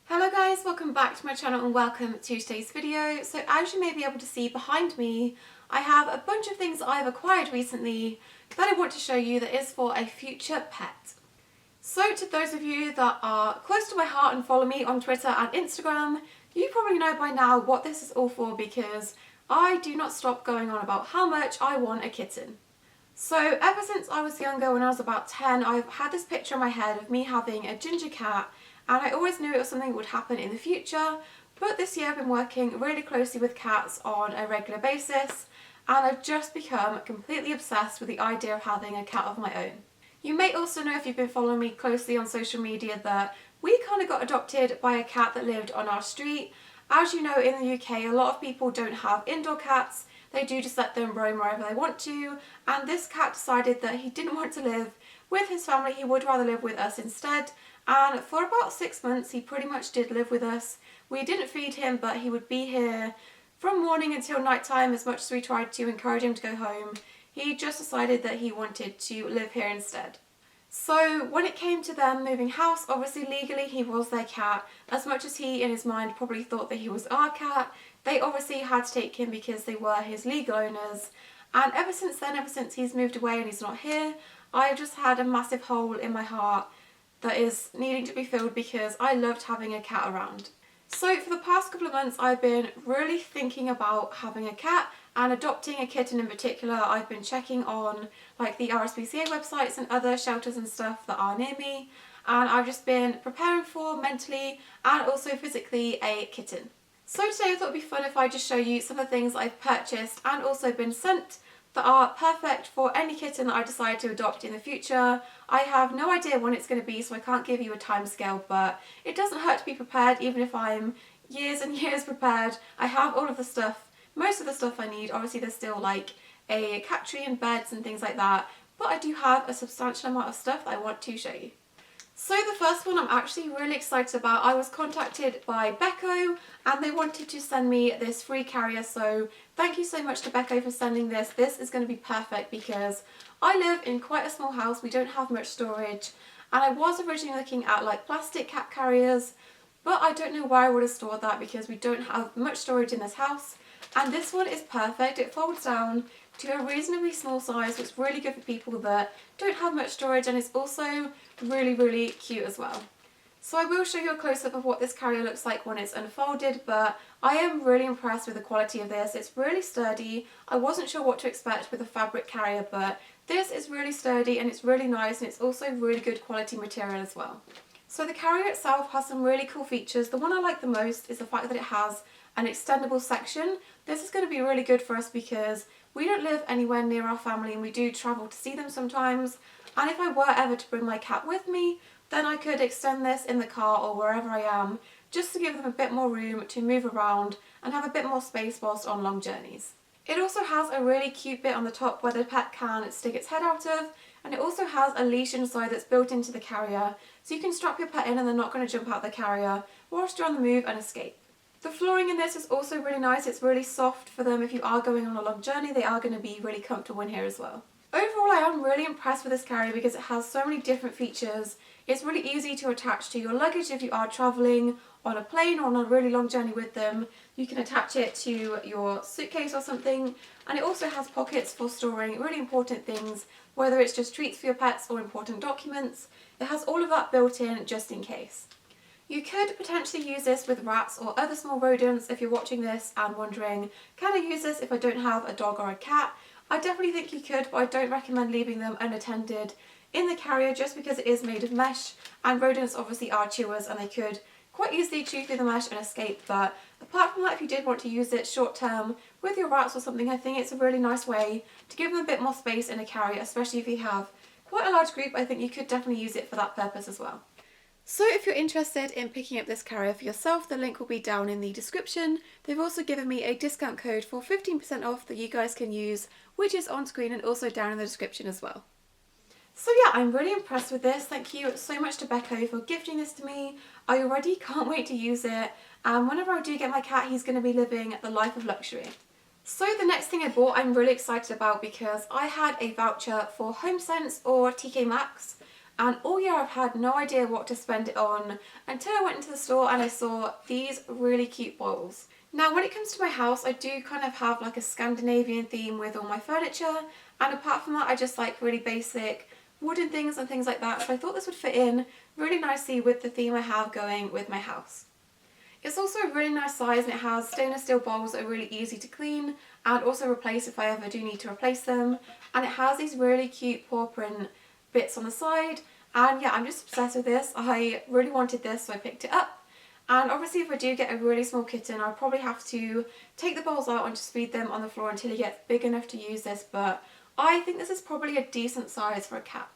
Hello guys, welcome back to my channel and welcome to today's video. So as you may be able to see behind me, I have a bunch of things I've acquired recently that I want to show you that is for a future pet. So to those of you that are close to my heart and follow me on Twitter and Instagram, you probably know by now what this is all for because I do not stop going on about how much I want a kitten. So ever since I was younger, when I was about 10, I've had this picture in my head of me having a ginger cat, and I always knew it was something that would happen in the future, but this year I've been working really closely with cats on a regular basis, and I've just become completely obsessed with the idea of having a cat of my own. You may also know, if you've been following me closely on social media, that we kind of got adopted by a cat that lived on our street. As you know, in the UK, a lot of people don't have indoor cats. They do just let them roam wherever they want to, and this cat decided that he didn't want to live with his family, he would rather live with us instead, and for about 6 months he pretty much did live with us. We didn't feed him, but he would be here from morning until night time. As much as we tried to encourage him to go home, he just decided that he wanted to live here instead. So when it came to them moving house, obviously legally he was their cat. As much as he in his mind probably thought that he was our cat, they obviously had to take him because they were his legal owners. And ever since then, ever since he's moved away and he's not here, I've just had a massive hole in my heart that is needing to be filled because I loved having a cat around. So for the past couple of months I've been really thinking about having a cat and adopting a kitten in particular. I've been checking on like the RSPCA websites and other shelters and stuff that are near me, and I've just been preparing for mentally and also physically a kitten. So today I thought it'd be fun if I just show you some of the things I've purchased and also been sent that are perfect for any kitten that I decide to adopt in the future. I have no idea when it's going to be, so I can't give you a time scale, but it doesn't hurt to be prepared. Even if I'm years and years prepared, I have all of the stuff, most of the stuff I need. Obviously there's still like a cat tree and beds and things like that, but I do have a substantial amount of stuff that I want to show you. So the first one I'm actually really excited about. I was contacted by Becco and they wanted to send me this free carrier, so thank you so much to Becco for sending this. This is going to be perfect because I live in quite a small house, we don't have much storage, and I was originally looking at like plastic cat carriers, but I don't know where I would have stored that because we don't have much storage in this house, and this one is perfect. It folds down to a reasonably small size, so it's really good for people that don't have much storage, and it's also really cute as well. So I will show you a close-up of what this carrier looks like when it's unfolded, but I am really impressed with the quality of this. It's really sturdy. I wasn't sure what to expect with a fabric carrier, but this is really sturdy and it's really nice, and it's also really good quality material as well. So the carrier itself has some really cool features. The one I like the most is the fact that it has an extendable section. This is going to be really good for us because we don't live anywhere near our family and we do travel to see them sometimes, and if I were ever to bring my cat with me, then I could extend this in the car or wherever I am just to give them a bit more room to move around and have a bit more space whilst on long journeys. It also has a really cute bit on the top where the pet can stick its head out of, and it also has a leash inside that's built into the carrier, so you can strap your pet in and they're not going to jump out the carrier whilst you're on the move and escape. The flooring in this is also really nice. It's really soft for them if you are going on a long journey. They are going to be really comfortable in here as well. Overall, I am really impressed with this carrier because it has so many different features. It's really easy to attach to your luggage if you are travelling on a plane or on a really long journey with them. You can attach it to your suitcase or something, and it also has pockets for storing really important things, whether it's just treats for your pets or important documents. It has all of that built in just in case. You could potentially use this with rats or other small rodents if you're watching this and wondering, can I use this if I don't have a dog or a cat? I definitely think you could, but I don't recommend leaving them unattended in the carrier just because it is made of mesh, and rodents obviously are chewers and they could quite easily chew through the mesh and escape. But apart from that, if you did want to use it short term with your rats or something, I think it's a really nice way to give them a bit more space in a carrier, especially if you have quite a large group. I think you could definitely use it for that purpose as well. So if you're interested in picking up this carrier for yourself, the link will be down in the description. They've also given me a discount code for 15% off that you guys can use, which is on screen and also down in the description as well. So yeah, I'm really impressed with this. Thank you so much to Becco for gifting this to me. I already can't wait to use it, and whenever I do get my cat, he's going to be living the life of luxury. So the next thing I bought I'm really excited about because I had a voucher for HomeSense or TK Maxx, and all year I've had no idea what to spend it on until I went into the store and I saw these really cute bowls. Now when it comes to my house, I do kind of have like a Scandinavian theme with all my furniture, and apart from that I just like really basic wooden things and things like that, so I thought this would fit in really nicely with the theme I have going with my house. It's also a really nice size and it has stainless steel bowls that are really easy to clean and also replace if I ever do need to replace them. And it has these really cute paw print bits on the side. And yeah, I'm just obsessed with this. I really wanted this, so I picked it up. And obviously if I do get a really small kitten, I'll probably have to take the bowls out and just feed them on the floor until he gets big enough to use this. But I think this is probably a decent size for a cat.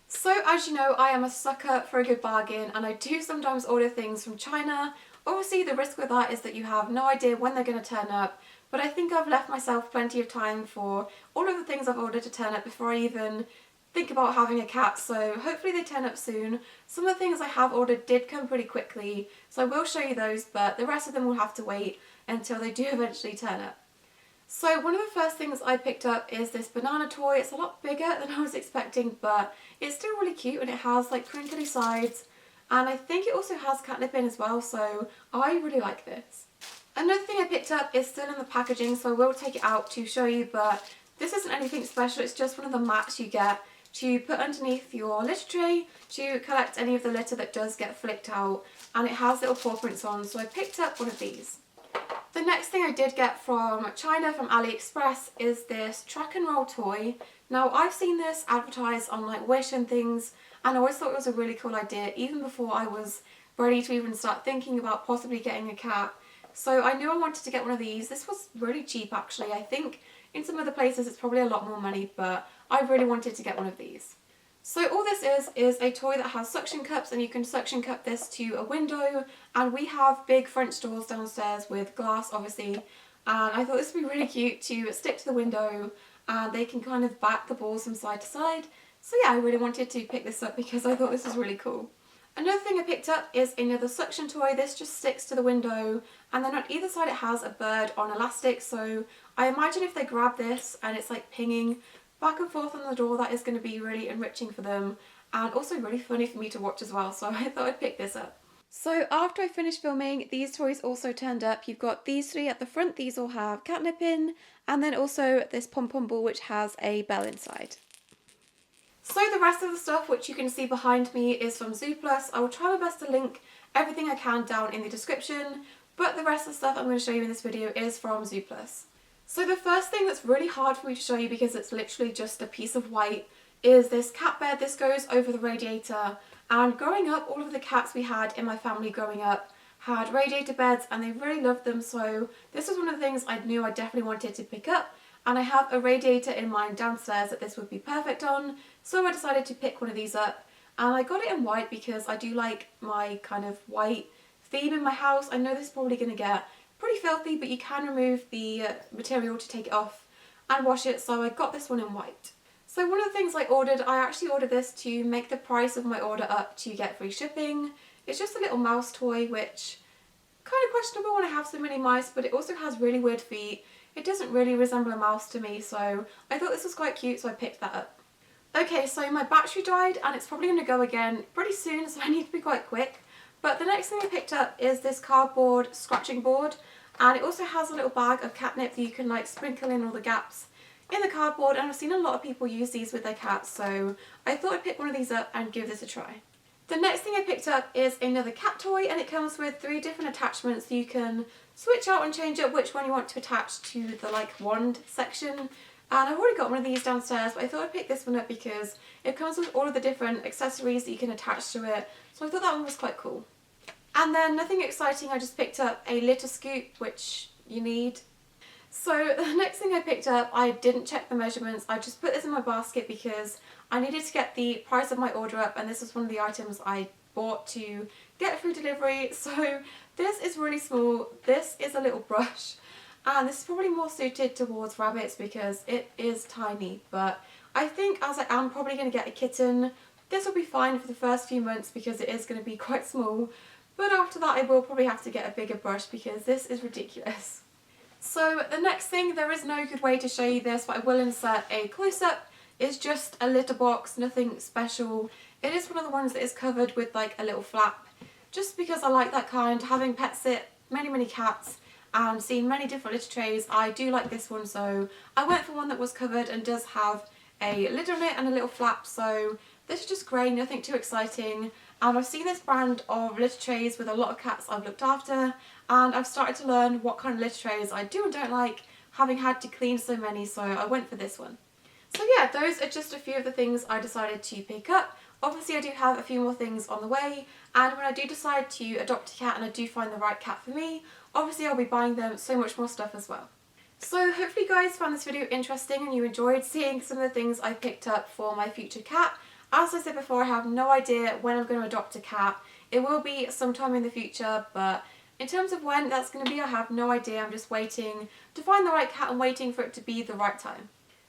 So as you know, I am a sucker for a good bargain and I do sometimes order things from China. Obviously the risk with that is that you have no idea when they're going to turn up, but I think I've left myself plenty of time for all of the things I've ordered to turn up before I even think about having a cat, so hopefully they turn up soon. Some of the things I have ordered did come pretty quickly, so I will show you those, but the rest of them will have to wait until they do eventually turn up. So one of the first things I picked up is this banana toy. It's a lot bigger than I was expecting, but it's still really cute and it has like crinkly sides, and I think it also has catnip in as well, so I really like this. Another thing I picked up is still in the packaging, so I will take it out to show you, but this isn't anything special. It's just one of the mats you get to put underneath your litter tray to collect any of the litter that does get flicked out, and it has little paw prints on, so I picked up one of these. The next thing I did get from China, from Aliexpress, is this track and roll toy. Now I've seen this advertised on like Wish and things, and I always thought it was a really cool idea even before I was ready to even start thinking about possibly getting a cat. So I knew I wanted to get one of these. This was really cheap actually. I think in some other places it's probably a lot more money, but I really wanted to get one of these. So all this is a toy that has suction cups, and you can suction cup this to a window, and we have big French doors downstairs with glass obviously, and I thought this would be really cute to stick to the window and they can kind of back the balls from side to side. So yeah, I really wanted to pick this up because I thought this was really cool. Another thing I picked up is another suction toy. This just sticks to the window, and then on either side it has a bird on elastic, so I imagine if they grab this and it's like pinging back and forth on the door, that is going to be really enriching for them and also really funny for me to watch as well, so I thought I'd pick this up. So after I finished filming, these toys also turned up. You've got these three at the front, these all have catnip in, and then also this pom-pom ball which has a bell inside. So the rest of the stuff which you can see behind me is from Zooplus. I will try my best to link everything I can down in the description, but the rest of the stuff I'm going to show you in this video is from Zooplus. So the first thing that's really hard for me to show you because it's literally just a piece of white is this cat bed. This goes over the radiator, and growing up all of the cats we had in my family growing up had radiator beds and they really loved them, so this was one of the things I knew I definitely wanted to pick up, and I have a radiator in mind downstairs that this would be perfect on, so I decided to pick one of these up, and I got it in white because I do like my kind of white theme in my house. I know this is probably going to get pretty filthy, but you can remove the material to take it off and wash it, so I got this one in white. So one of the things I actually ordered this to make the price of my order up to get free shipping. It's just a little mouse toy, which kind of questionable when I have so many mice, but it also has really weird feet. It doesn't really resemble a mouse to me, so I thought this was quite cute, so I picked that up. Okay, so my battery died and it's probably going to go again pretty soon, so I need to be quite quick. But the next thing I picked up is this cardboard scratching board, and it also has a little bag of catnip that you can like sprinkle in all the gaps in the cardboard, and I've seen a lot of people use these with their cats, so I thought I'd pick one of these up and give this a try. The next thing I picked up is another cat toy, and it comes with 3 different attachments so you can switch out and change up which one you want to attach to the like wand section. And I've already got one of these downstairs, but I thought I'd pick this one up because it comes with all of the different accessories that you can attach to it, so I thought that one was quite cool. And then nothing exciting, I just picked up a litter scoop, which you need. So the next thing I picked up, I didn't check the measurements, I just put this in my basket because I needed to get the price of my order up, and this was one of the items I bought to get free delivery. So this is really small, this is a little brush, and this is probably more suited towards rabbits because it is tiny, but I think as I am probably going to get a kitten, this will be fine for the first few months because it is going to be quite small. But after that I will probably have to get a bigger brush because this is ridiculous. So the next thing, there is no good way to show you this, but I will insert a close-up. It's just a litter box, nothing special. It is one of the ones that is covered with like a little flap, just because I like that kind. Having pet sit many cats and seen many different litter trays, I do like this one, so I went for one that was covered and does have a lid on it and a little flap. So this is just grey, nothing too exciting. And I've seen this brand of litter trays with a lot of cats I've looked after, and I've started to learn what kind of litter trays I do and don't like, having had to clean so many, so I went for this one. So yeah, those are just a few of the things I decided to pick up. Obviously I do have a few more things on the way, and when I do decide to adopt a cat and I do find the right cat for me, obviously I'll be buying them so much more stuff as well. So hopefully you guys found this video interesting and you enjoyed seeing some of the things I picked up for my future cat. As I said before, I have no idea when I'm going to adopt a cat. It will be sometime in the future, but in terms of when that's going to be, I have no idea. I'm just waiting to find the right cat and waiting for it to be the right time.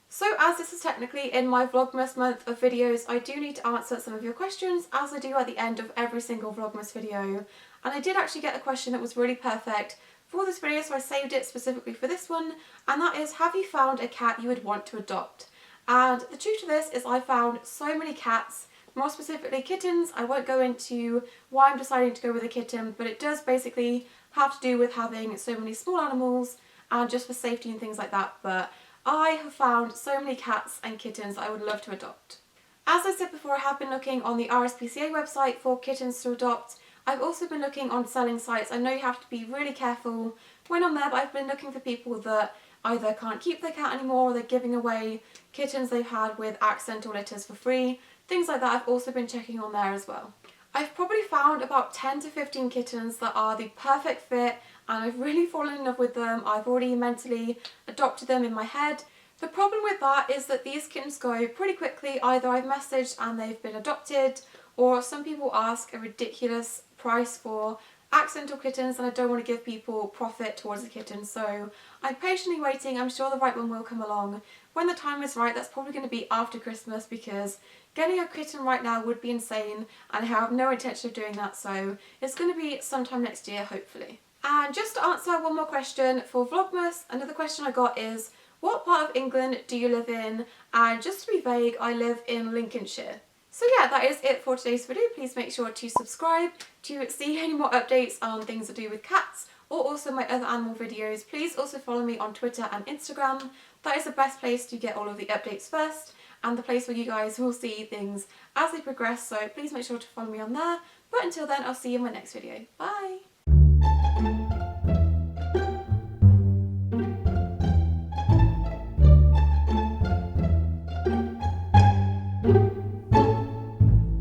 So as this is technically in my Vlogmas month of videos, I do need to answer some of your questions, as I do at the end of every single Vlogmas video. And I did actually get a question that was really perfect for this video, so I saved it specifically for this one, and that is, have you found a cat you would want to adopt? And the truth to this is I found so many cats, more specifically kittens. I won't go into why I'm deciding to go with a kitten, but it does basically have to do with having so many small animals and just for safety and things like that. But I have found so many cats and kittens that I would love to adopt. As I said before, I have been looking on the RSPCA website for kittens to adopt. I've also been looking on selling sites. I know you have to be really careful when on there, but I've been looking for people that either can't keep their cat anymore or they're giving away kittens they've had with accidental litters for free. Things like that I've also been checking on there as well. I've probably found about 10 to 15 kittens that are the perfect fit, and I've really fallen in love with them. I've already mentally adopted them in my head. The problem with that is that these kittens go pretty quickly. Either I've messaged and they've been adopted, or some people ask a ridiculous price for accidental kittens, and I don't want to give people profit towards a kitten, so I'm patiently waiting. I'm sure the right one will come along. When the time is right, that's probably going to be after Christmas, because getting a kitten right now would be insane, and I have no intention of doing that, so it's going to be sometime next year, hopefully. And just to answer one more question for Vlogmas, another question I got is, what part of England do you live in? And just to be vague, I live in Lincolnshire. So yeah, that is it for today's video. Please make sure to subscribe to see any more updates on things to do with cats, or also my other animal videos. Please also follow me on Twitter and Instagram. That is the best place to get all of the updates first, and the place where you guys will see things as they progress, so please make sure to follow me on there. But until then, I'll see you in my next video. Bye!